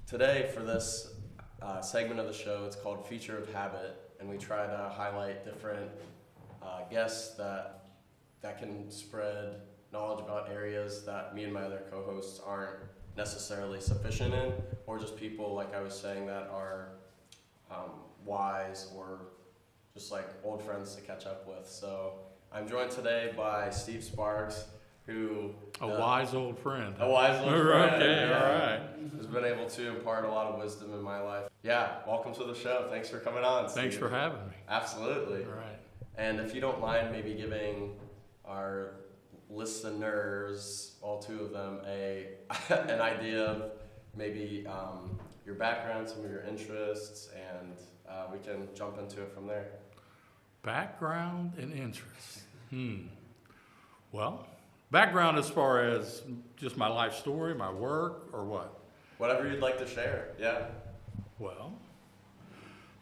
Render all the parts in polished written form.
Today, for this segment of the show, it's called Feature of Habit, and we try to highlight different guests that can spread knowledge about areas that me and my other co-hosts aren't necessarily sufficient in, or just people, like I was saying, that are wise or just like old friends to catch up with. So I'm joined today by Steve Sparks, who... A wise old friend. A wise old friend. Okay, yeah, all right. Has been able to impart a lot of wisdom in my life. Yeah, welcome to the show. Thanks for coming on, Steve. Thanks for having me. Absolutely. All right. And if you don't mind maybe giving our listeners, all two of them, an idea of maybe your background, some of your interests, and we can jump into it from there. Background and interests. Well, background as far as just my life story, my work, or what? Whatever you'd like to share, yeah. Well,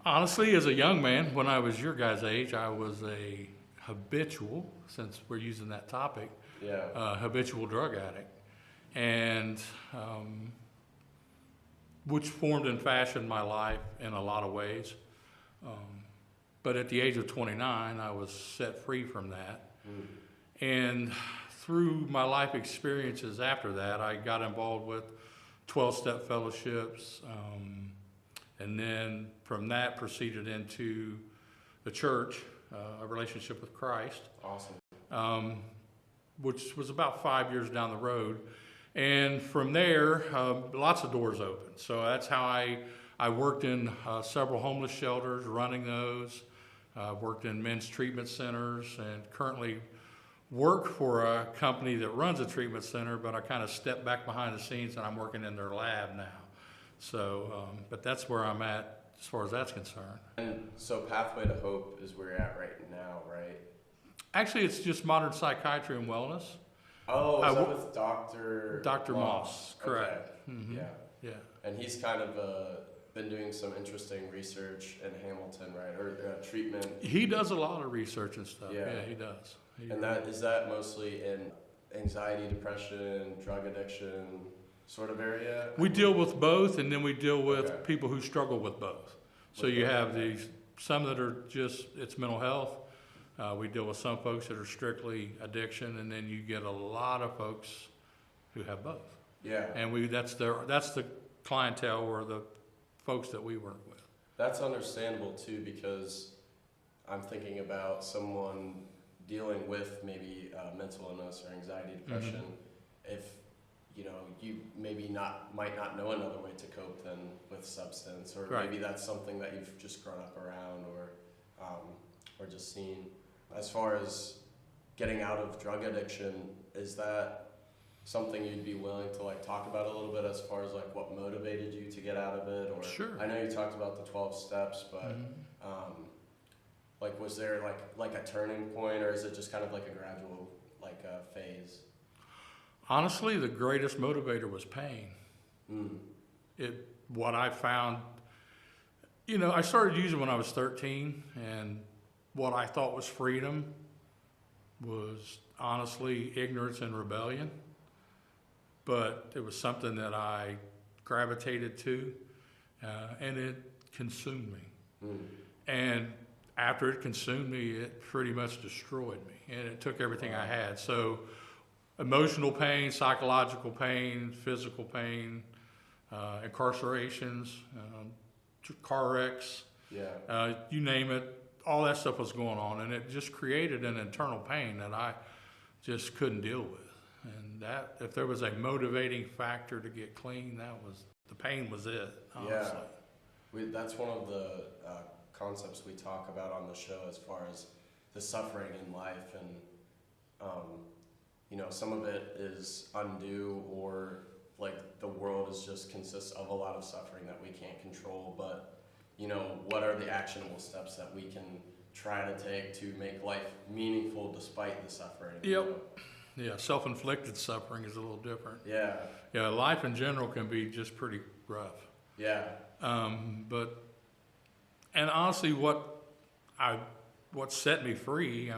honestly, as a young man, when I was your guys' age, I was a habitual, since we're using that topic, habitual drug addict. And which formed and fashioned my life in a lot of ways. But at the age of 29, I was set free from that. And through my life experiences after that, I got involved with 12-step fellowships, and then from that proceeded into the church, a relationship with Christ. Awesome. Which was about 5 years down the road. And from there, lots of doors opened. So that's how I worked in several homeless shelters, running those. Worked in men's treatment centers, and currently work for a company that runs a treatment center, but I kind of stepped back behind the scenes and I'm working in their lab now. So, but that's where I'm at as far as that's concerned. And so Pathway to Hope is where you're at right now, right? Actually, it's just modern psychiatry and wellness. Oh, is that with Dr. Moss, correct. Okay. Mm-hmm. Yeah. And he's kind of been doing some interesting research in Hamilton, right? Or treatment. He does a lot of research and stuff. Yeah, he does. And is that mostly in anxiety, depression, drug addiction sort of area? We deal with both, and then we deal with people who struggle with both. So you have some that are just, it's mental health. We deal with some folks that are strictly addiction, and then you get a lot of folks who have both. Yeah. And that's the clientele or the folks that we work with. That's understandable too, because I'm thinking about someone dealing with maybe mental illness or anxiety, depression. Mm-hmm. If you maybe might not know another way to cope than with substance, or maybe that's something that you've just grown up around or just seen. As far as getting out of drug addiction, is that something you'd be willing to talk about a little bit as far as what motivated you to get out of it? Or sure. I know you talked about the 12 steps, but was there a turning point, or is it just kind of like a gradual phase? Honestly, the greatest motivator was pain. What I found, I started using when I was 13, and what I thought was freedom was honestly ignorance and rebellion. But it was something that I gravitated to, and it consumed me. And after it consumed me, it pretty much destroyed me, and it took everything I had. So emotional pain, psychological pain, physical pain, incarcerations, car wrecks, you name it, all that stuff was going on, and it just created an internal pain that I just couldn't deal with. And that, if there was a motivating factor to get clean, the pain was it, honestly. Yeah, that's one of the concepts we talk about on the show as far as the suffering in life, and some of it is undue, or the world consists of a lot of suffering that we can't control, but what are the actionable steps that we can try to take to make life meaningful despite the suffering? Yep. Yeah, self-inflicted suffering is a little different. Yeah. Yeah, life in general can be just pretty rough. Yeah. And honestly, what set me free,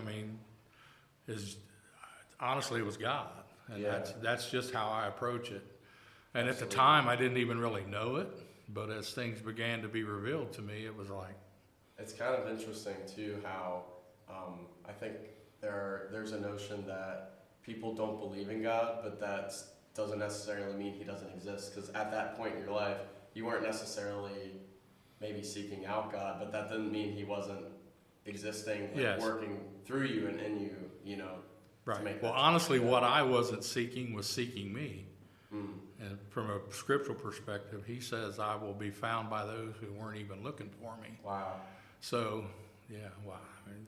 is honestly it was God, and that's just how I approach it. And at the Absolutely. time, I didn't even really know it. But as things began to be revealed to me, it was like, It's kind of interesting too how I think there's a notion that people don't believe in God, but that doesn't necessarily mean He doesn't exist. Because at that point in your life, you weren't necessarily maybe seeking out God, but that didn't mean He wasn't existing, like yes, working through you and in you, you know, to right. make Well, that honestly, change. what I wasn't seeking was seeking me. Mm. And from a scriptural perspective, He says, I will be found by those who weren't even looking for me. Wow, So, yeah, wow. I mean,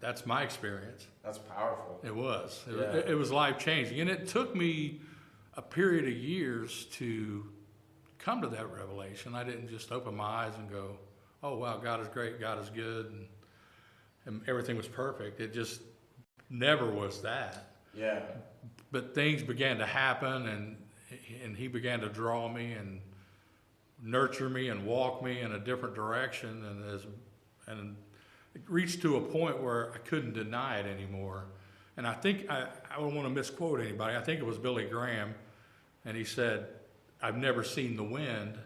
that's my experience. that's powerful. It was. Yeah. It was life changing. And it took me a period of years to come to that revelation. I didn't just open my eyes and go, oh, wow, God is great, God is good, and everything was perfect. It just never was that. Yeah. But things began to happen, and He began to draw me and nurture me and walk me in a different direction, and it reached to a point where I couldn't deny it anymore. And I think, I don't want to misquote anybody, I think it was Billy Graham, and he said, I've never seen the wind,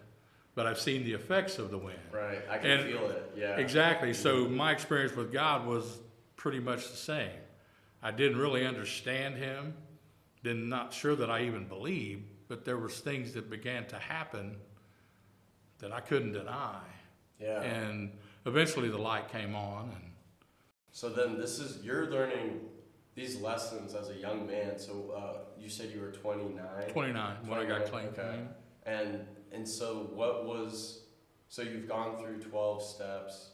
but I've seen the effects of the wind. Right. I can feel it. Yeah. Exactly. So my experience with God was pretty much the same. I didn't really understand Him, not sure that I even believed, but there was things that began to happen that I couldn't deny. Yeah. And eventually the light came on. And So then you're learning these lessons as a young man. So you said you were 29? 29 when I got 29, clean. okay. And so so you've gone through 12 steps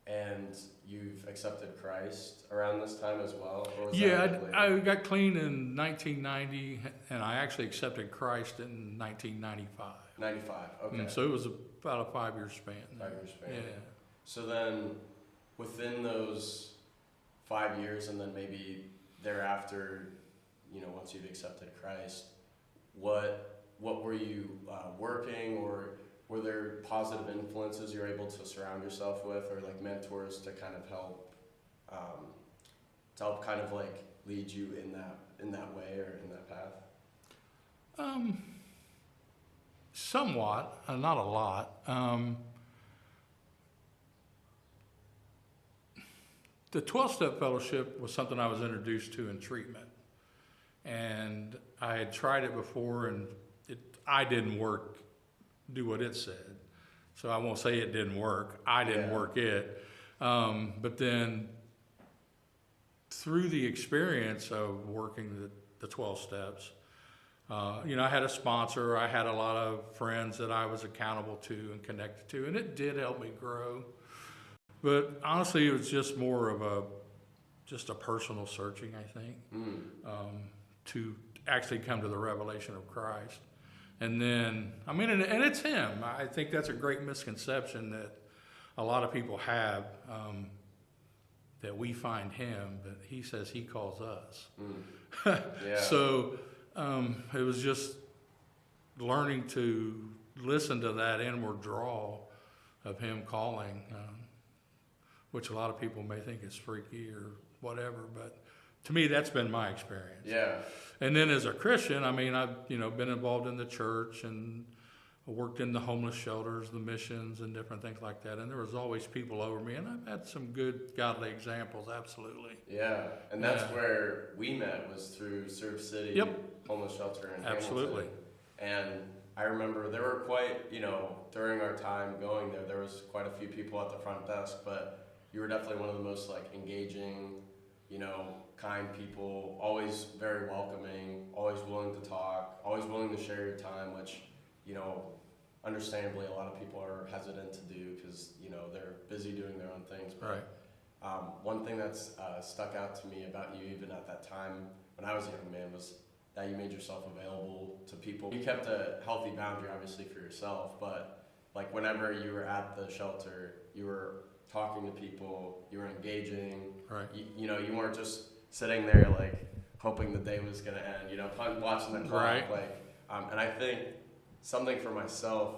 and you've accepted Christ around this time as well? Or was Yeah, that later? I got clean in 1990, and I actually accepted Christ in 1995. 95, okay. And so it was about a 5-year span. 5 years span. Yeah. So then within those 5 years and then maybe thereafter, you know, once you've accepted Christ, what were you working, or were there positive influences you're able to surround yourself with, or like mentors to kind of help kind of like lead you in that way or in that path? Somewhat, not a lot. The 12-step fellowship was something I was introduced to in treatment. And I had tried it before, and I didn't do what it said. So I won't say it didn't work. I didn't work it. But then through the experience of working the 12 steps, I had a sponsor. I had a lot of friends that I was accountable to and connected to, and it did help me grow. But honestly, it was just more of a personal searching, I think, to actually come to the revelation of Christ. And then, and it's Him. I think that's a great misconception that a lot of people have, that we find Him, but He says He calls us. Yeah. So it was just learning to listen to that inward draw of Him calling, which a lot of people may think is freaky or whatever, but to me, that's been my experience. Yeah. And then as a Christian, I've been involved in the church and worked in the homeless shelters, the missions, and different things like that. And there was always people over me, and I've had some good godly examples, absolutely. Yeah, and that's where we met, was through Surf City Homeless Shelter in Absolutely. Hamilton. And I remember there were quite, during our time going there was quite a few people at the front desk, but you were definitely one of the most like engaging, kind people, always very welcoming, always willing to talk, always willing to share your time, which, understandably a lot of people are hesitant to do because, they're busy doing their own things. But, Right. one thing that's stuck out to me about you even at that time when I was a young man was that you made yourself available to people. You kept a healthy boundary, obviously, for yourself, but like whenever you were at the shelter, you were talking to people, you were engaging. Right. You weren't just sitting there like hoping the day was gonna end. Watching the clock. Right. And I think something for myself,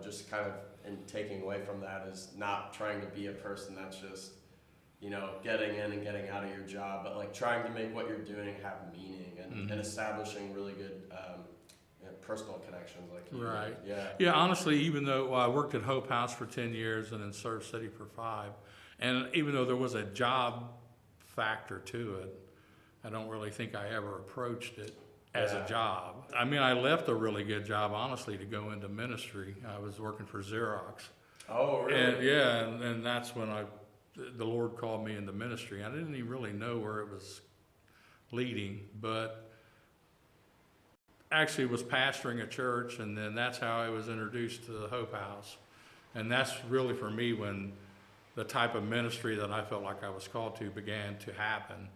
just kind of in taking away from that is not trying to be a person that's just, getting in and getting out of your job, but like trying to make what you're doing have meaning and establishing really good personal connections, like you Right. did. Yeah. Yeah, honestly, even though I worked at Hope House for 10 years and in Surf City for 5, and even though there was a job factor to it, I don't really think I ever approached it as a job. I mean, I left a really good job, honestly, to go into ministry. I was working for Xerox. Oh, really? And yeah, and that's when the Lord called me into ministry. I didn't even really know where it was leading, but actually was pastoring a church, and then that's how I was introduced to the Hope House. And that's really for me when the type of ministry that I felt like I was called to began to happen,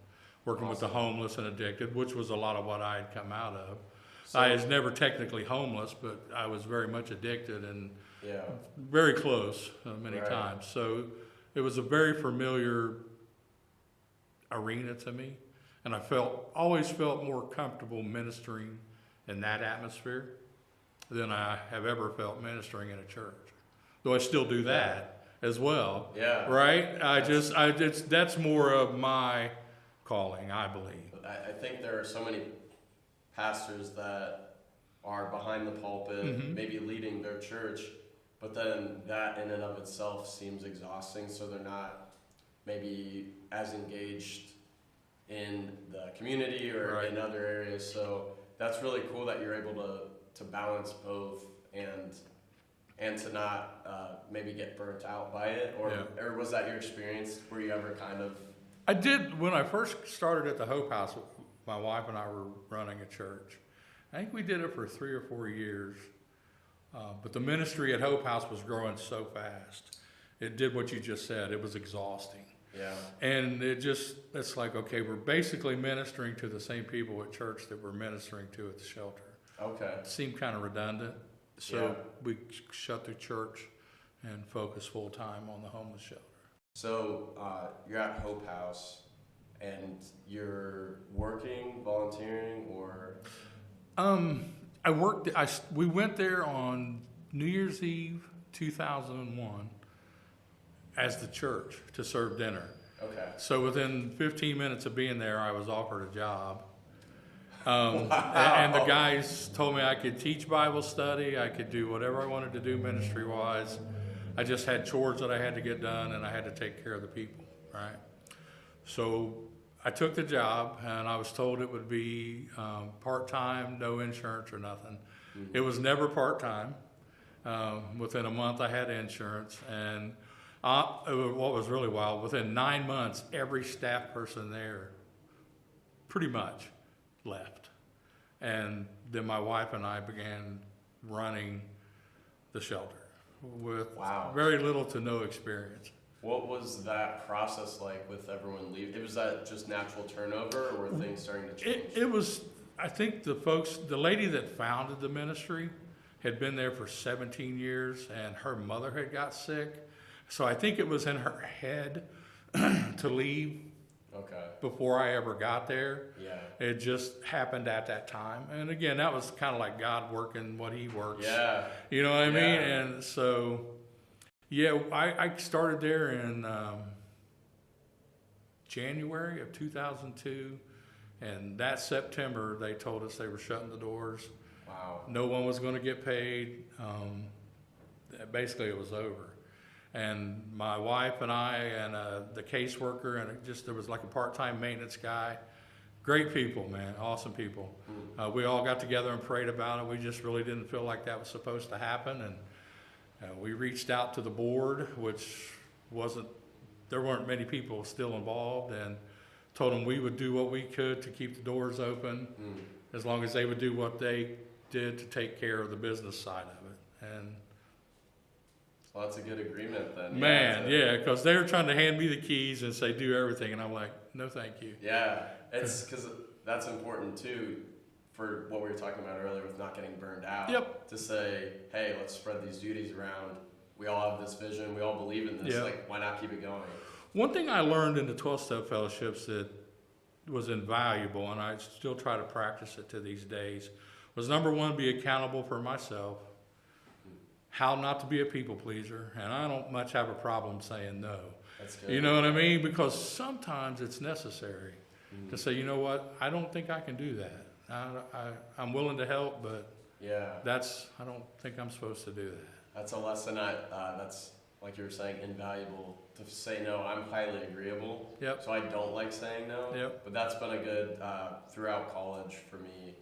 working with the homeless and addicted, which was a lot of what I had come out of. So, I was never technically homeless, but I was very much addicted and yeah. very close many Right. times. So it was a very familiar arena to me, and I always felt more comfortable ministering in that atmosphere than I have ever felt ministering in a church. Though I still do that as well. Yeah. Right? That's more of my calling, I believe. I think there are so many pastors that are behind the pulpit, Mhm. maybe leading their church, but then that in and of itself seems exhausting, so they're not maybe as engaged in the community or Right. in other areas. So that's really cool that you're able to balance both and to not maybe get burnt out by it, or was that your experience? Were you ever kind of? I did, when I first started at the Hope House, my wife and I were running a church. I think we did it for 3 or 4 years. But the ministry at Hope House was growing so fast. It did what you just said. It was exhausting. Yeah. And it's like, okay, we're basically ministering to the same people at church that we're ministering to at the shelter. Okay. It seemed kind of redundant. So we shut the church and focused full time on the homeless shelter. So you're at Hope House, and you're working, volunteering, or? We went there on New Year's Eve, 2001, as the church to serve dinner. Okay. So within 15 minutes of being there, I was offered a job. Wow. And the guys told me I could teach Bible study, I could do whatever I wanted to do ministry-wise. I just had chores that I had to get done, and I had to take care of the people, right? So I took the job, and I was told it would be part-time, no insurance or nothing. Mm-hmm. It was never part-time. Within a month, I had insurance, and what was really wild, within 9 months, every staff person there pretty much left. And then my wife and I began running the shelter with very little to no experience. What was that process like with everyone leaving? Was that just natural turnover, or were things starting to change? It was, I think the lady that founded the ministry had been there for 17 years, and her mother had got sick. So I think it was in her head to leave before I ever got there. Yeah. It just happened at that time. And again, that was kind of like God working what he works. Yeah. You know what I mean? And so, yeah, I started there in January of 2002. And that September, they told us they were shutting the doors. Wow. No one was going to get paid. Basically, it was over. And my wife and I and the caseworker, and there was like a part-time maintenance guy. Great people, man, awesome people. We all got together and prayed about it. We just really didn't feel like that was supposed to happen. And we reached out to the board, which there weren't many people still involved, and told them we would do what we could to keep the doors open as long as they would do what they did to take care of the business side of it. And well, that's a good agreement then. man, because they were trying to hand me the keys and say do everything, and I'm like, no, thank you. Yeah, it's because that's important too, for what we were talking about earlier with not getting burned out. Yep. To say, hey, let's spread these duties around. We all have this vision. We all believe in this. Yep. Like, why not keep it going? One thing I learned in the 12-step fellowships that was invaluable, and I still try to practice it to these days, was number one, be accountable for myself. How not to be a people pleaser, and I don't much have a problem saying no. That's good. You know what I mean? Because sometimes it's necessary to say, you know what, I don't think I can do that. I'm willing to help, but Yeah. I don't think I'm supposed to do that. That's a lesson that's, like you were saying, invaluable to say no. I'm highly agreeable. Yep. So I don't like saying no. Yep. But that's been a good, throughout college for me,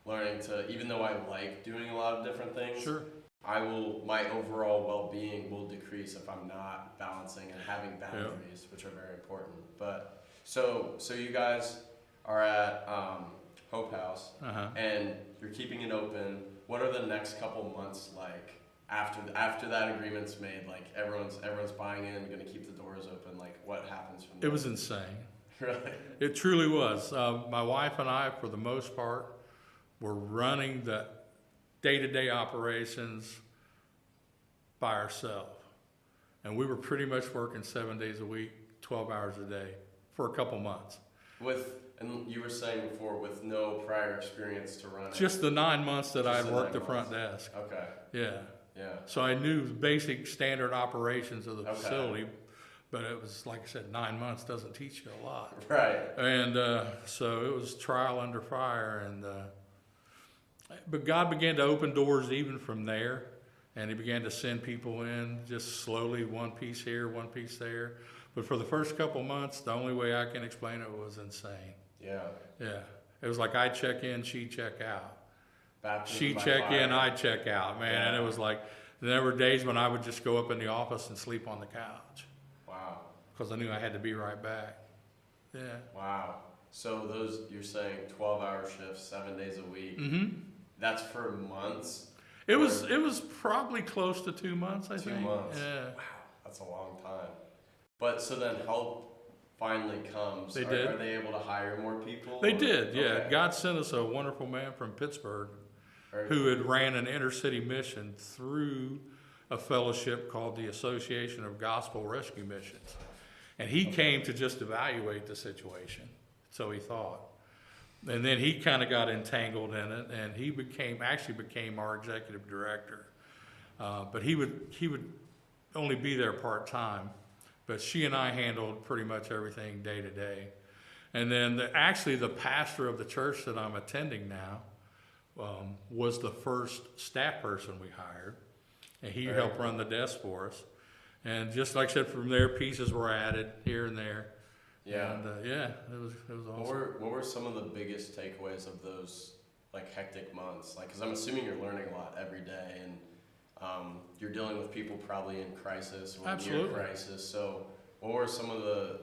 learning to, even though I like doing a lot of different things, Sure. my overall well-being will decrease if I'm not balancing and having boundaries, which are very important. But so you guys are at Hope House, and you're keeping it open. What are the next couple months like after that agreement's made? Like everyone's buying in, going to keep the doors open. Like what happens from there? It was insane. Really? It truly was. My wife and I, for the most part, were running the day-to-day operations by ourselves. And we were pretty much working 7 days a week, 12 hours a day for a couple months. And you were saying before, with no prior experience to run it. Just the 9 months that I Just had the worked 9 the front months. desk. Okay. Yeah. Yeah. So I knew basic standard operations of the Okay. facility, but it was, like I said, 9 months doesn't teach you a lot. Right. And so it was trial under fire. But God began to open doors even from there. And he began to send people in just slowly, one piece here, one piece there. But for the first couple months, the only way I can explain it was insane. Yeah. Yeah. It was like I'd check in, she'd check out. Baptism She'd by check fire. in, I'd check out, man. Yeah. And it was like, there were days when I would just go up in the office and sleep on the couch. Wow. Because I knew I had to be right back. Yeah. Wow. So those, you're saying 12-hour shifts, 7 days a week. Mm-hmm. That's for months? It was probably close to 2 months, I think. 2 months. Yeah. Wow. That's a long time. But so then help finally comes. They did. Are they able to hire more people? They or- did, yeah. Okay. God sent us a wonderful man from Pittsburgh Very who had ran an inner city mission through a fellowship called the Association of Gospel Rescue Missions. And he came to just evaluate the situation, so he thought. And then he kind of got entangled in it, and he became our executive director. But he would only be there part-time. But she and I handled pretty much everything day to day. And then the pastor of the church that I'm attending now was the first staff person we hired. And he helped run the desk for us. And just like I said, from there, pieces were added here and there. Yeah. And it was awesome. What were some of the biggest takeaways of those like hectic months? Like, because I'm assuming you're learning a lot every day, and you're dealing with people probably in crisis or Absolutely. near crisis. So, what were some of the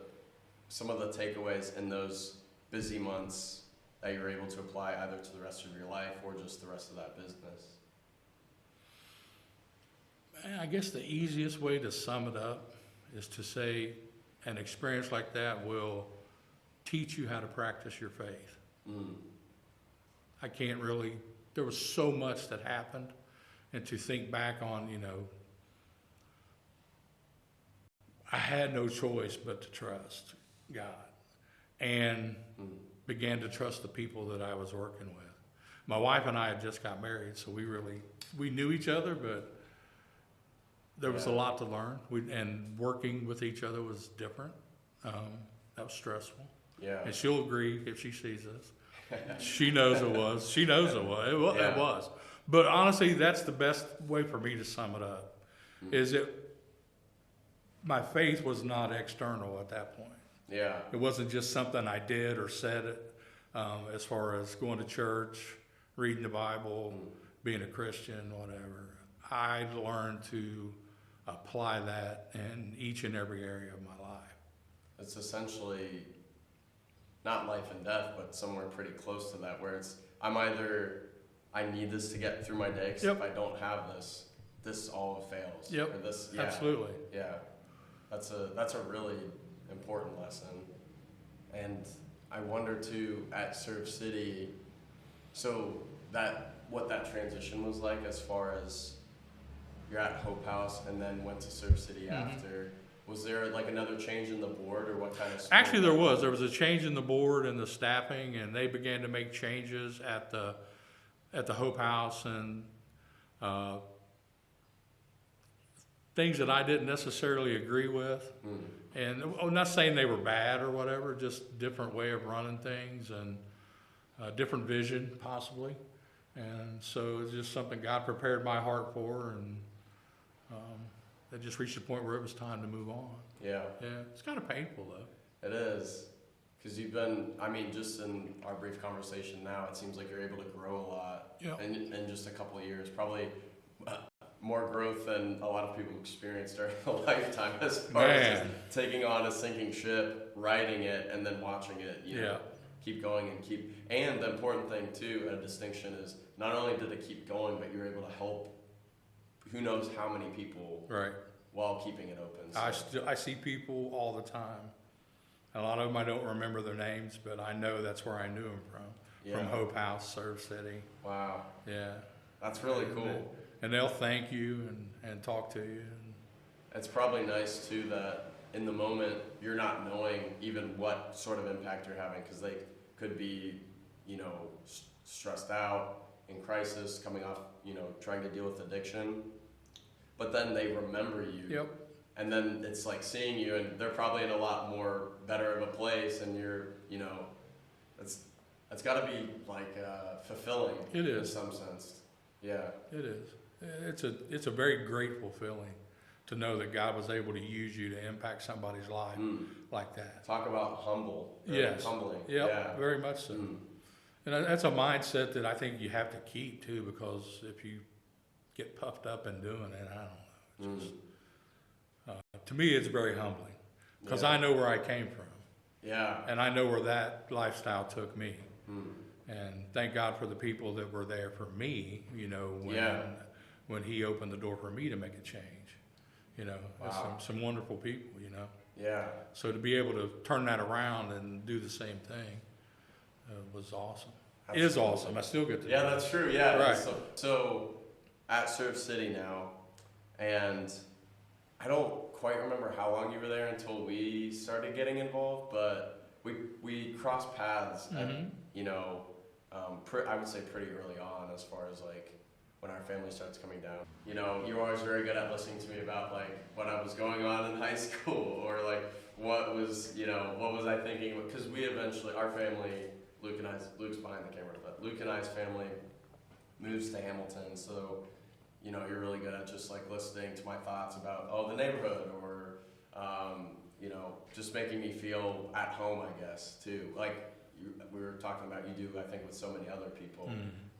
takeaways in those busy months that you were able to apply either to the rest of your life or just the rest of that business? I guess the easiest way to sum it up is to say an experience like that will teach you how to practice your faith. Mm. I can't really, there was so much that happened, and to think back on, I had no choice but to trust God and began to trust the people that I was working with. My wife and I had just got married, so we knew each other, but there was a lot to learn. And working with each other was different. That was stressful. Yeah. And she'll agree if she sees this. She knows it was. She knows it was. It was. But honestly, that's the best way for me to sum it up. Is my faith was not external at that point. Yeah. It wasn't just something I did or said as far as going to church, reading the Bible, being a Christian, whatever. I learned to apply that in each and every area of my life. It's essentially not life and death, but somewhere pretty close to that, where it's I need this to get through my day, because if I don't have this all fails. Yep. Or this, Absolutely. Yeah. That's a really important lesson. And I wonder too, at Serve City, so what that transition was like, as far as you're at Hope House and then went to Serve City after. Was there like another change in the board, or what kind of? Actually, there was a change in the board and the staffing, and they began to make changes at the Hope House, and things that I didn't necessarily agree with. And I'm not saying they were bad or whatever, just different way of running things and different vision possibly. And so it's just something God prepared my heart for, and it just reached a point where it was time to move on. Yeah. Yeah, it's kind of painful though. It is. Because you've been, I mean, just in our brief conversation now, it seems like you're able to grow a lot in just a couple of years. Probably more growth than a lot of people experience during a lifetime as far as just taking on a sinking ship, riding it, and then watching it, you know, keep going and keep. And the important thing, too, a distinction is not only did it keep going, but you're able to help who knows how many people while keeping it open. So. I see people all the time. A lot of them I don't remember their names, but I know that's where I knew them from Hope House, Serve City. Wow. Yeah. That's really cool. And they'll thank you and talk to you. It's probably nice, too, that in the moment you're not knowing even what sort of impact you're having, because they could be, you know, stressed out, in crisis, coming off, you know, trying to deal with addiction. But then they remember you. Yep. And then it's like seeing you, and they're probably in a lot more better of a place, and you're, you know, it's got to be like fulfilling. It is. In some sense. Yeah. It is. It's a very grateful feeling to know that God was able to use you to impact somebody's life like that. Talk about humble. Yes. Humbling. Yep, Yeah. very much so. And that's a mindset that I think you have to keep too, because if you get puffed up in doing it, I don't know. It's just, to me, it's very humbling because I know where I came from. Yeah. And I know where that lifestyle took me. And thank God for the people that were there for me, you know, when he opened the door for me to make a change. You know, some wonderful people, you know. Yeah. So to be able to turn that around and do the same thing was awesome. Absolutely. It is awesome. I still get to do it. That's true. Yeah. Right. So at Serve City now, and I don't quite remember how long you were there until we started getting involved, but we crossed paths at, you know, I would say pretty early on, as far as like when our family starts coming down. You know, you were always very good at listening to me about like what I was going on in high school, or like what was I thinking, because we eventually, our family, Luke's behind the camera, but Luke and I's family moves to Hamilton, so you know, you're really good at just like listening to my thoughts about, the neighborhood, or, you know, just making me feel at home, I guess, too. Like we were talking about, you do, I think, with so many other people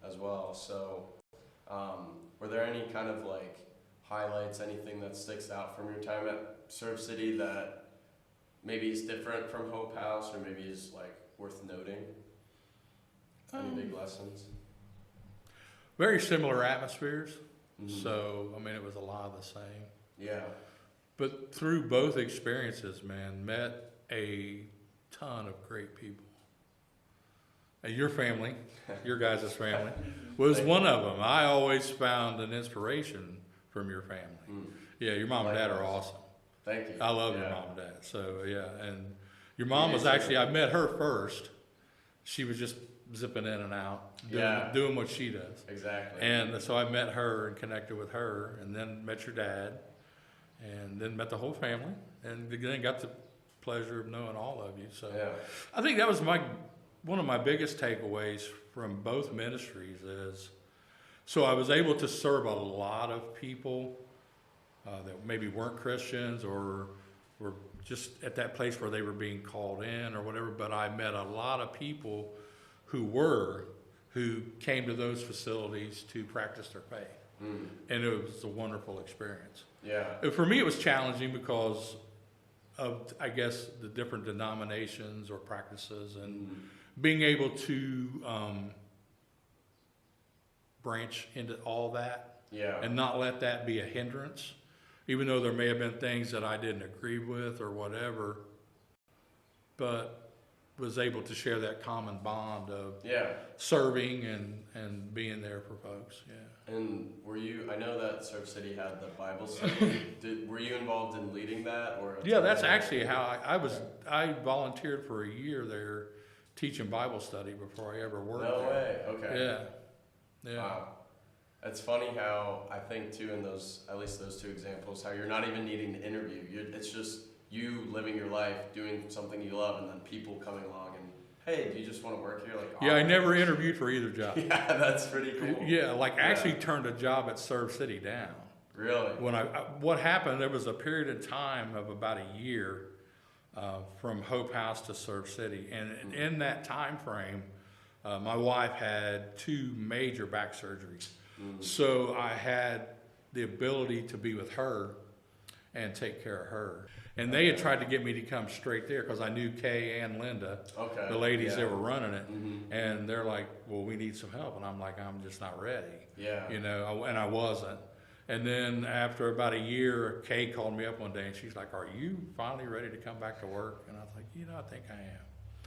as well. So, were there any kind of like highlights, anything that sticks out from your time at Serve City that maybe is different from Hope House, or maybe is like worth noting? Any big lessons? Very similar atmospheres. So, I mean, it was a lot of the same. Yeah. But through both experiences, man, met a ton of great people. And your family, your guys' family, was one of them. I always found an inspiration from your family. Yeah, your mom and dad are awesome. Thank you. I love your mom and dad. So, yeah, and your mom was actually, I met her first. She was just zipping in and out, doing what she does. Exactly. And so I met her and connected with her, and then met your dad, and then met the whole family, and then got the pleasure of knowing all of you. So I think that was one of my biggest takeaways from both ministries is, so I was able to serve a lot of people that maybe weren't Christians or were just at that place where they were being called in or whatever, but I met a lot of people who came to those facilities to practice their faith. And it was a wonderful experience. Yeah. For me, it was challenging because of, I guess, the different denominations or practices, and being able to branch into all that and not let that be a hindrance, even though there may have been things that I didn't agree with or whatever, but was able to share that common bond of serving and being there for folks. Yeah. And were you, I know that Serve City had the Bible study. Were you involved in leading that? Or yeah, that's actually how I volunteered for a year there teaching Bible study before I ever worked there. No way. Okay. Yeah. Wow. It's funny how I think too in those, at least those two examples, how you're not even needing to interview. It's just you living your life, doing something you love, and then people coming along and hey, do you just want to work here? Like, Yeah, I never interviewed for either job. Yeah, that's pretty cool. Yeah, like actually turned a job at Serve City down. Really? When what happened, there was a period of time of about a year from Hope House to Serve City. And in that time frame, my wife had 2 major back surgeries. So I had the ability to be with her and take care of her. And they had tried to get me to come straight there because I knew Kay and Linda, the ladies that were running it. And they're like, well, we need some help. And I'm like, I'm just not ready. Yeah. You know, and I wasn't. And then after about a year, Kay called me up one day and she's like, are you finally ready to come back to work? And I was like, you know, I think I am.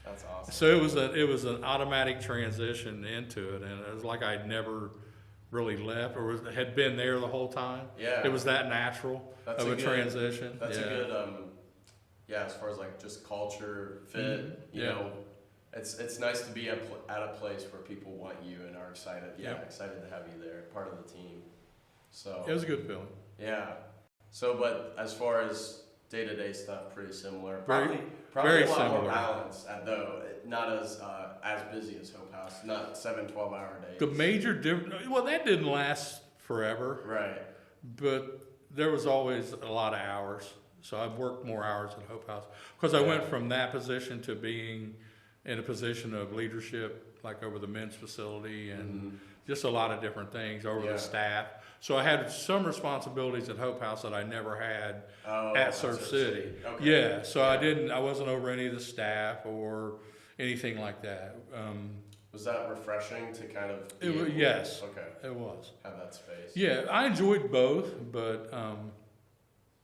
That's awesome. So it was an automatic transition into it. And it was like I'd never really left or had been there the whole time. Yeah. It was that natural of a transition. That's a good, as far as like just culture fit, you know, it's nice to be at a place where people want you and are excited. Excited to have you there, part of the team. So it was a good feeling. Yeah. So, but as far as day-to-day stuff, pretty similar. Very Probably a lot similar. more balanced, though. Not as busy as Hope House. Not 7 12-hour days. The major difference, well, that didn't last forever. Right. But there was always a lot of hours. So I've worked more hours at Hope House because I went from that position to being in a position of leadership, like over the men's facility and just a lot of different things over the staff. So I had some responsibilities at Hope House that I never had at Surf City. Okay. Yeah, so I wasn't over any of the staff or anything like that. Was that refreshing to kind of? Yes. Okay. It was. Have that space. Yeah, I enjoyed both, but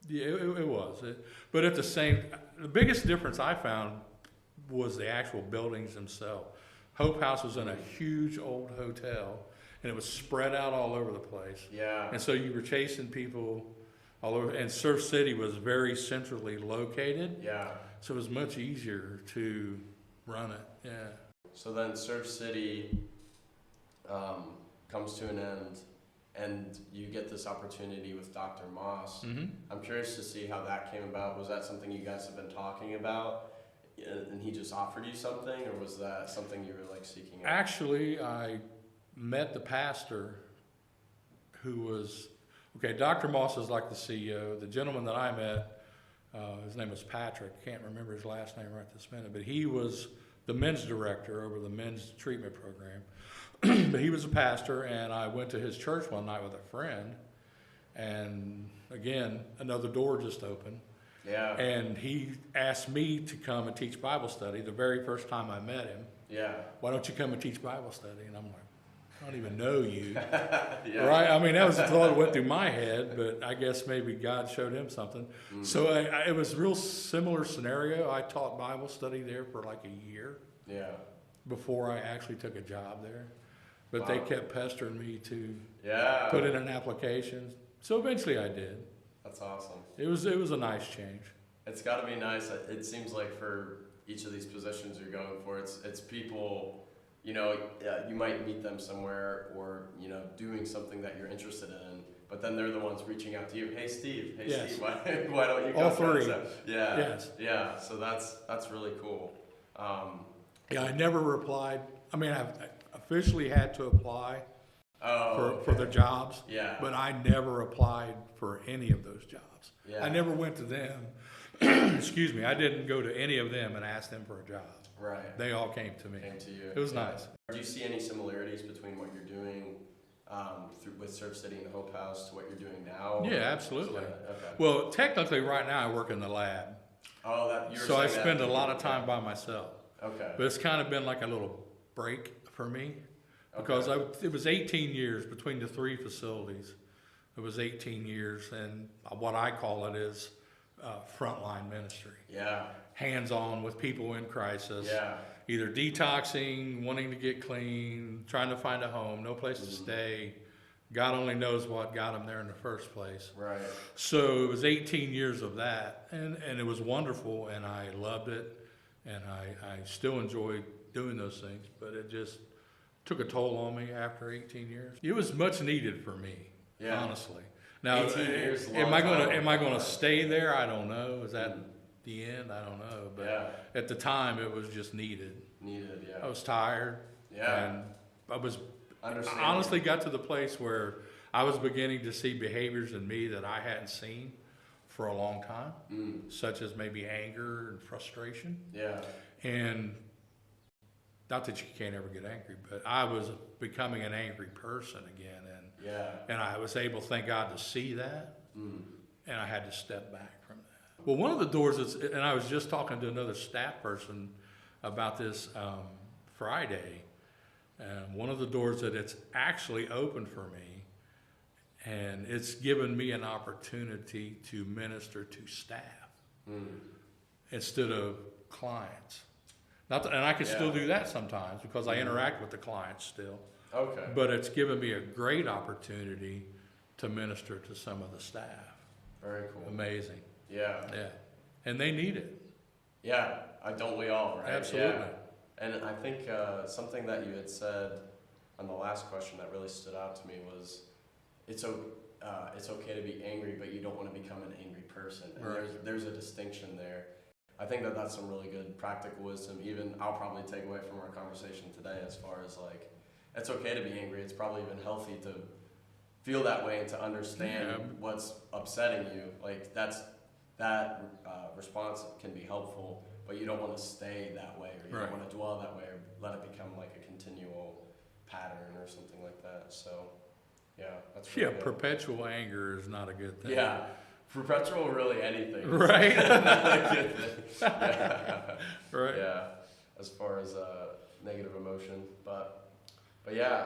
it was. But at the biggest difference I found was the actual buildings themselves. Hope House was in a huge old hotel, and it was spread out all over the place. Yeah. And so you were chasing people all over, and Surf City was very centrally located. Yeah. So it was much easier to run it. Yeah. So then Surf City comes to an end, and you get this opportunity with Dr. Moss. I'm curious to see how that came about. Was that something you guys have been talking about? And he just offered you something, or was that something you were like seeking out? Actually, I met the pastor who was, Dr. Moss is like the CEO. The gentleman that I met, his name was Patrick. Can't remember his last name right this minute, but he was the men's director over the men's treatment program. But he was a pastor, and I went to his church one night with a friend, and again, another door just opened. Yeah. And he asked me to come and teach Bible study the very first time I met him. Yeah. Why don't you come and teach Bible study? And I'm like, I don't even know you. Yeah. Right? I mean, that was the thought that went through my head, but I guess maybe God showed him something. So it was a real similar scenario. I taught Bible study there for like a year. Yeah. Before I actually took a job there. But they kept pestering me to put in an application. So eventually I did. That's awesome. It was a nice change. It's got to be nice. It seems like for each of these positions you're going for, it's people, you know, you might meet them somewhere or, you know, doing something that you're interested in, but then they're the ones reaching out to you. Hey, Steve. Steve, why don't you come? All three. Yeah. Yes. Yeah. So that's really cool. I never replied. I mean, I've officially had to apply for the jobs. Yeah. But I never applied for any of those jobs. Yeah. I never went to them. Excuse me. I didn't go to any of them and ask them for a job. Right. They all came to me. Came to you. It was nice. Do you see any similarities between what you're doing with Surf City and the Hope House to what you're doing now? Yeah, absolutely. Okay. Well, technically, right now I work in the lab. Oh, that you were so I saying spend that. a lot of time by myself. Okay. But it's kind of been like a little break for me because it was 18 years between the 3 facilities. It was 18 years, and what I call it is frontline ministry. Yeah. Hands-on with people in crisis. Yeah. Either detoxing, wanting to get clean, trying to find a home, no place to stay. God only knows what got them there in the first place. Right. So it was 18 years of that, and it was wonderful, and I loved it, and I still enjoy doing those things, but it just took a toll on me after 18 years. It was much needed for me, honestly. Now, 18 years, am I gonna stay there? I don't know. Is that the end? I don't know. But at the time, it was just needed. Needed, yeah. I was tired. Yeah. And I Understandable. honestly got to the place where I was beginning to see behaviors in me that I hadn't seen for a long time, such as maybe anger and frustration. Yeah. And not that you can't ever get angry, but I was becoming an angry person again. And I was able, thank God, to see that. And I had to step back from that. Well, one of the doors is, and I was just talking to another staff person about this Friday, and one of the doors that it's actually opened for me, and it's given me an opportunity to minister to staff instead of clients. And I can still do that sometimes because I interact with the clients still. Okay. But it's given me a great opportunity to minister to some of the staff. Very cool. Amazing. Yeah. Yeah. And they need it. Yeah. Don't we all, right? Absolutely. Yeah. And I think something that you had said on the last question that really stood out to me was, it's okay to be angry, but you don't want to become an angry person. And Right. there's a distinction there. I think that that's some really good practical wisdom. Even I'll probably take away from our conversation today as far as like, it's okay to be angry. It's probably even healthy to feel that way and to understand what's upsetting you. Like that response can be helpful, but you don't want to stay that way, or you don't want to dwell that way, or let it become like a continual pattern or something like that. So, yeah, that's really good. Perpetual anger is not a good thing. Yeah, perpetual really anything. Right. Not a good thing. Yeah. Right. Yeah, as far as negative emotion, but yeah,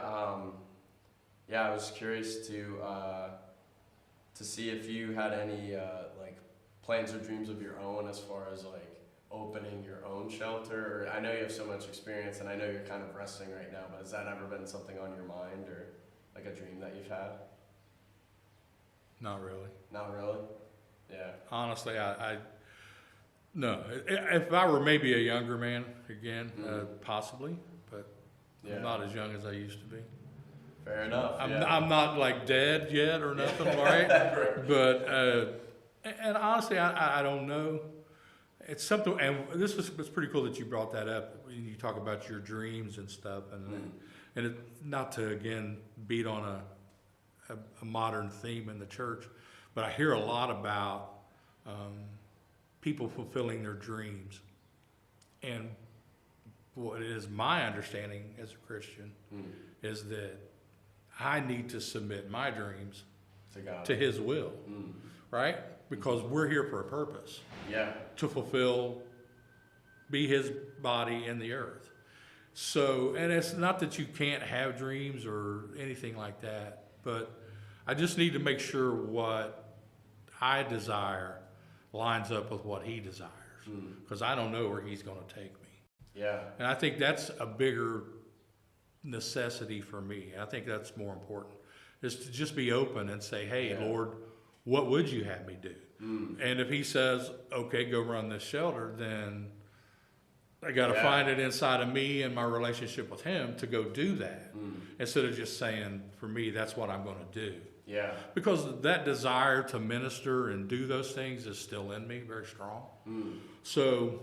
I was curious to see if you had any like plans or dreams of your own as far as like opening your own shelter. I know you have so much experience, and I know you're kind of resting right now, but has that ever been something on your mind, or like a dream that you've had? Not really. Not really? Yeah. Honestly, no. If I were maybe a younger man again, possibly, but I'm not as young as I used to be. Fair enough. I'm not like dead yet or nothing, right? But and honestly, I don't know. It's something, and this was pretty cool that you brought that up. You talk about your dreams and stuff, and it, not to again beat on a modern theme in the church, but I hear a lot about people fulfilling their dreams, and what is my understanding as a Christian is that I need to submit my dreams to God, to His will, right? Because we're here for a purpose. Yeah. To fulfill, be His body in the earth. So, and it's not that you can't have dreams or anything like that, but I just need to make sure what I desire lines up with what He desires, because I don't know where He's going to take me. Yeah. And I think that's a bigger necessity for me. I think that's more important, is to just be open and say, hey, Lord, what would you have me do? And if He says, okay, go run this shelter, then I got to find it inside of me and my relationship with Him to go do that, instead of just saying, for me, that's what I'm going to do. Yeah. Because that desire to minister and do those things is still in me, very strong. So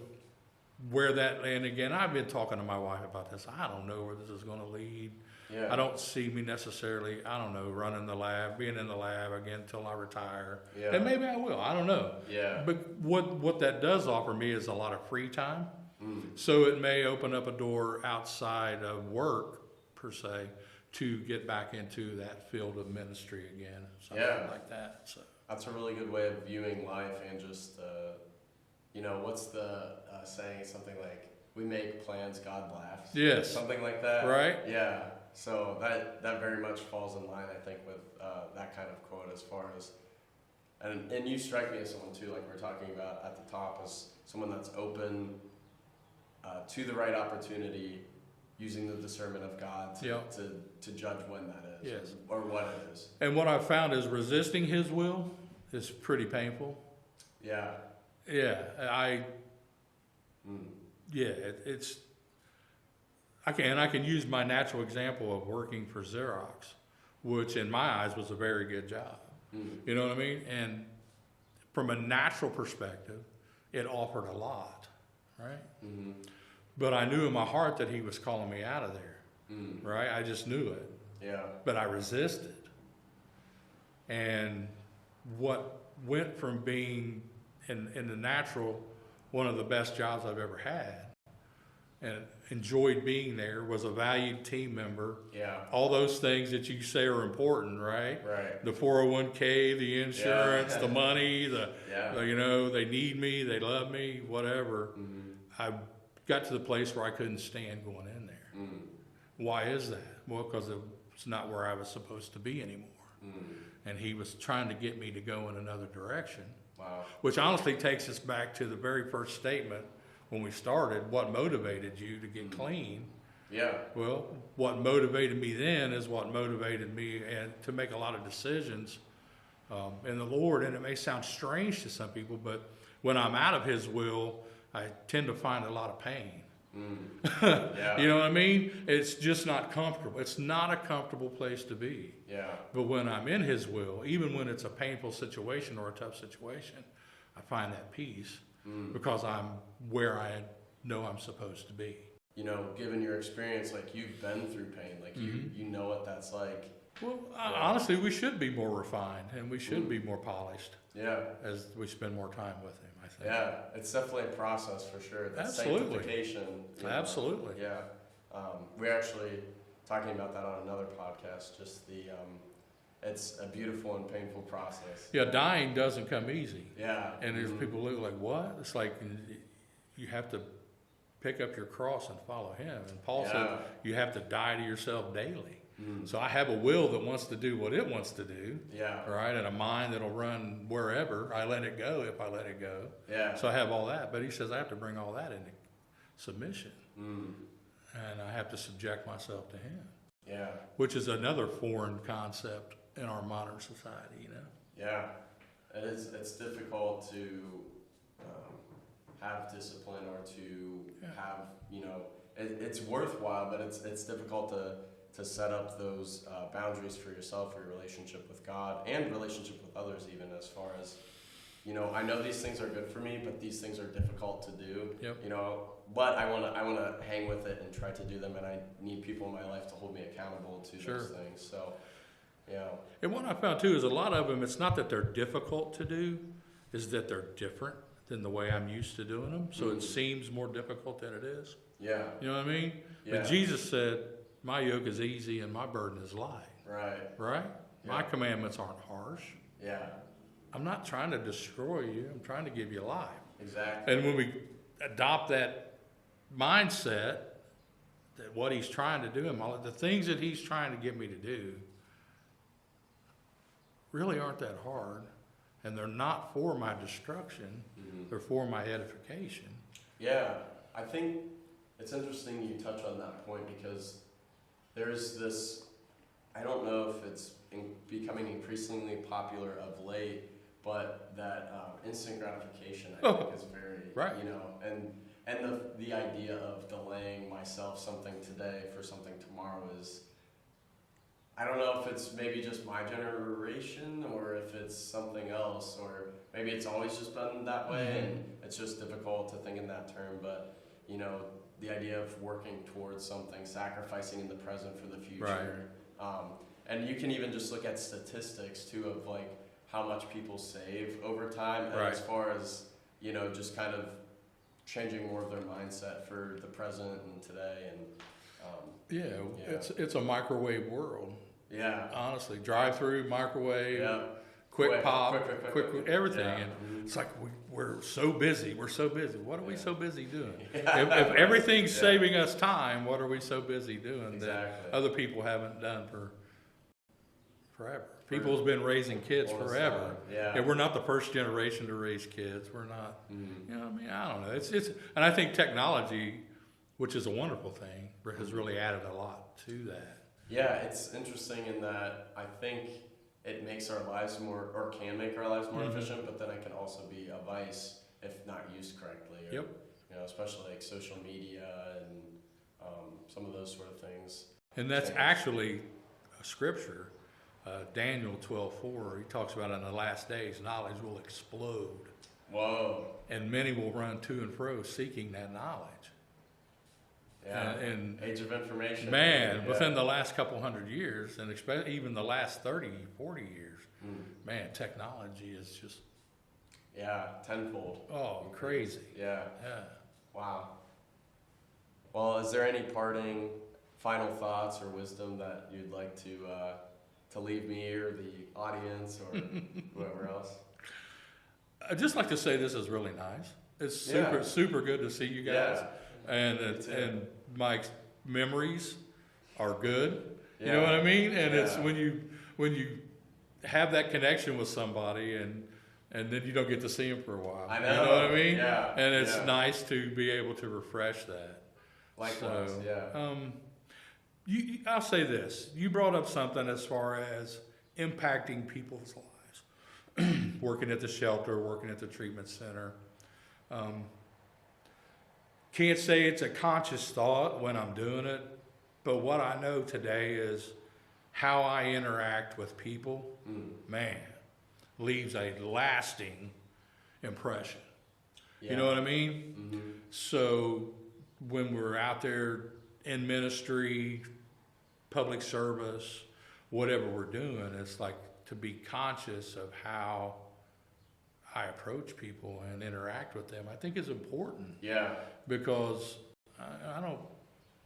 where that, and again, I've been talking to my wife about this. I don't know where this is going to lead. Yeah. I don't see me necessarily, I don't know, running the lab, being in the lab again until I retire. Yeah. And maybe I will, I don't know. Yeah. But what that does offer me is a lot of free time. So it may open up a door outside of work, per se, to get back into that field of ministry again, something like that. So that's a really good way of viewing life, and just, what's the saying? Something like, we make plans, God laughs. Yes. Something like that. Right? Yeah. So that very much falls in line, I think, with that kind of quote, as far as, and you strike me as someone too, like we were talking about at the top, as someone that's open to the right opportunity, using the discernment of God to judge when that is, or what it is. And what I've found is resisting His will is pretty painful. Yeah. Yeah, it's. I can use my natural example of working for Xerox, which in my eyes was a very good job. You know what I mean? And from a natural perspective, it offered a lot, right? But I knew in my heart that he was calling me out of there, Mm. right? I just knew it. Yeah. But I resisted. And what went from being in the natural one of the best jobs I've ever had and enjoyed being there, was a valued team member. Yeah. All those things that you say are important, right? Right. The 401k, the insurance, Yeah. the money, Yeah. you know, they need me, they love me, whatever. Mm-hmm. I got to the place where I couldn't stand going in there. Mm. Why is that? Well, because it's not where I was supposed to be anymore. Mm. And he was trying to get me to go in another direction. Wow. Which honestly takes us back to the very first statement when we started. What motivated you to get clean? Yeah. Well, what motivated me then is what motivated me and to make a lot of decisions in the Lord. And it may sound strange to some people, but when I'm out of His will, I tend to find a lot of pain. Mm. Yeah. You know what I mean? It's just not comfortable. It's not a comfortable place to be. Yeah. But when I'm in His will, even when it's a painful situation or a tough situation, I find that peace because I'm where I know I'm supposed to be. You know, given your experience, like you've been through pain, like you know what that's like. Well, honestly, we should be more refined and we should be more polished Yeah. as we spend more time with Him, I think. Yeah. It's definitely a process for sure. That Absolutely. sanctification. You know, Absolutely. Yeah. We're actually talking about that on another podcast. Just it's a beautiful and painful process. Yeah, dying doesn't come easy. Yeah. And there's people who look like, what? It's like you have to pick up your cross and follow Him. And Paul said you have to die to yourself daily. So I have a will that wants to do what it wants to do. Yeah. Right? And a mind that'll run wherever. I let it go if I let it go. Yeah. So I have all that. But he says I have to bring all that into submission. Mm. And I have to subject myself to Him. Yeah. Which is another foreign concept in our modern society, you know? Yeah. It's difficult to have discipline or to have, you know, it's worthwhile, but it's difficult to set up those boundaries for yourself, for your relationship with God and relationship with others, even as far as, you know, I know these things are good for me, but these things are difficult to do. Yep. You know, but I wanna hang with it and try to do them, and I need people in my life to hold me accountable to those things. So, you know. And what I found too is a lot of them, it's not that they're difficult to do, is that they're different than the way I'm used to doing them. So it seems more difficult than it is. Yeah. You know what I mean? Yeah. But Jesus said, my yoke is easy and my burden is light. Right. Right? Yeah. My commandments aren't harsh. Yeah. I'm not trying to destroy you. I'm trying to give you life. Exactly. And when we adopt that mindset, that what He's trying to do, and the things that He's trying to get me to do really aren't that hard. And they're not for my destruction. They're for my edification. Yeah. I think it's interesting you touch on that point because there's this, I don't know if it's becoming increasingly popular of late, but that instant gratification I think is very, you know, and the idea of delaying myself something today for something tomorrow is, I don't know if it's maybe just my generation or if it's something else, or maybe it's always just been that way and it's just difficult to think in that term, but you know, the idea of working towards something, sacrificing in the present for the future. Right. And you can even just look at statistics too of like how much people save over time, and as far as, you know, just kind of changing more of their mindset for the present and today. And it's a microwave world. Yeah. Honestly, drive through, microwave, quick quick, everything. Yeah. And it's like we're so busy. We're so busy. What are we so busy doing? Yeah. If everything's saving us time, what are we so busy doing Exactly. that other people haven't done for forever? People's been raising kids forever. Yeah. And we're not the first generation to raise kids. We're not. You know what I mean? I don't know. It's and I think technology, which is a wonderful thing, has really added a lot to that. Yeah, it's interesting in that I think it makes our lives more, or can make our lives more efficient, but then it can also be a vice if not used correctly. Or, you know, especially like social media and some of those sort of things. And that's actually a scripture. Daniel 12:4, he talks about in the last days, knowledge will explode. Whoa. And many will run to and fro seeking that knowledge. Yeah. And Age of information. man, Yeah. within the last couple hundred years, and especially even the last 30, 40 years, man, technology is just tenfold. Oh, crazy. Yeah. Yeah. Wow. Well, is there any parting final thoughts or wisdom that you'd like to leave me or the audience or whoever else? I'd just like to say this is really nice. It's super good to see you guys, and my memories are good. You know what I mean? And it's when you have that connection with somebody, and then you don't get to see them for a while. I know. You know what I mean? Yeah. And it's nice to be able to refresh that. Likewise. I'll say this. You brought up something as far as impacting people's lives. Working at the shelter, working at the treatment center. Can't say it's a conscious thought when I'm doing it, but what I know today is how I interact with people, man, leaves a lasting impression. Yeah. You know what I mean? Mm-hmm. So when we're out there in ministry, public service, whatever we're doing, it's like to be conscious of how I approach people and interact with them, I think is important. Yeah. Because I don't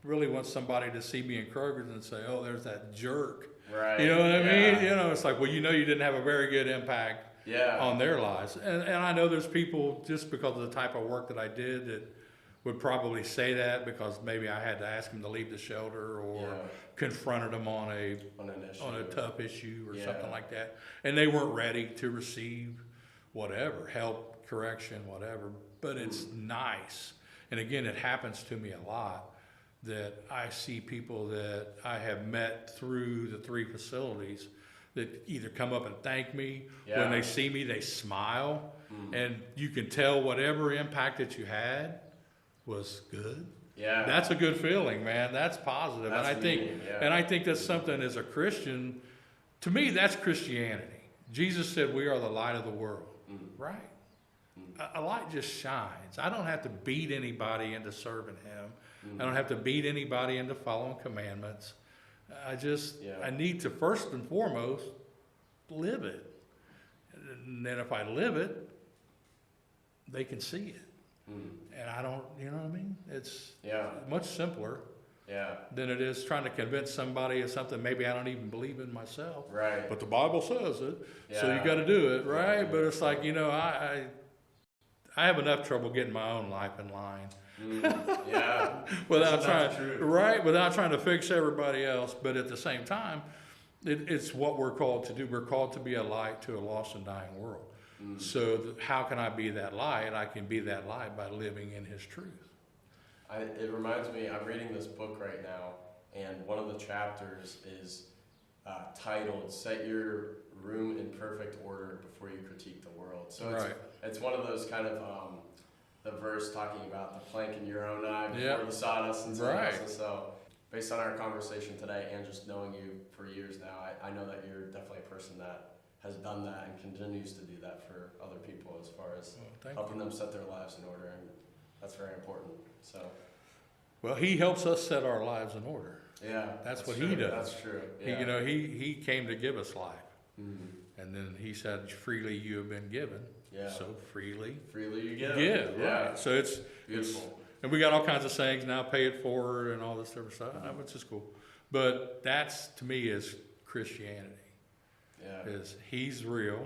really want somebody to see me in Kroger's and say, oh, there's that jerk. Right. You know what I mean? You know, it's like, well, you know, you didn't have a very good impact on their lives. And I know there's people, just because of the type of work that I did, that would probably say that because maybe I had to ask them to leave the shelter or confronted them on a tough issue or something like that. And they weren't ready to receive whatever, help, correction, whatever. But it's nice. And again, it happens to me a lot that I see people that I have met through the 3 facilities that either come up and thank me. When they see me, they smile. And you can tell whatever impact that you had was good. Yeah. That's a good feeling, man. That's positive. That's and I think that's something as a Christian, to me, that's Christianity. Jesus said we are the light of the world, right? A light just shines. I don't have to beat anybody into serving him. I don't have to beat anybody into following commandments. I need to first and foremost live it. And then if I live it, they can see it. And I don't, you know what I mean? It's much simpler than it is trying to convince somebody of something maybe I don't even believe in myself. Right. But the Bible says it, so you got to do it, right? But it's like, you know, I have enough trouble getting my own life in line. Without trying to fix everybody else. But at the same time, it's what we're called to do. We're called to be a light to a lost and dying world. So how can I be that light? I can be that light by living in his truth. It reminds me, I'm reading this book right now, and one of the chapters is titled, Set Your Room in Perfect Order Before You Critique the World. So it's one of those kind of, the verse talking about the plank in your own eye before the sawdust and so on. So based on our conversation today and just knowing you for years now, I know that you're definitely a person that has done that and continues to do that for other people as far as helping them set their lives in order, and that's very important. So, well, he helps us set our lives in order. Yeah, that's what he does. That's true. Yeah. He came to give us life, and then he said, "Freely you have been given." Yeah. So freely you give. Right. So it's beautiful. And we got all kinds of sayings now, pay it forward and all this different stuff, which is cool. But that's, to me, is Christianity. Yeah. Is he's real.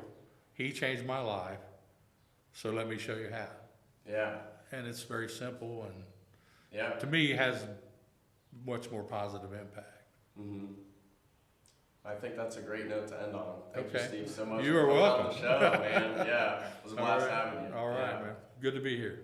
He changed my life. So let me show you how. Yeah. And it's very simple, and to me has much more positive impact. I think that's a great note to end on. Thank you, Steve, so much. You are welcome. On the show, man. It was a blast having you. All right, man. Good to be here.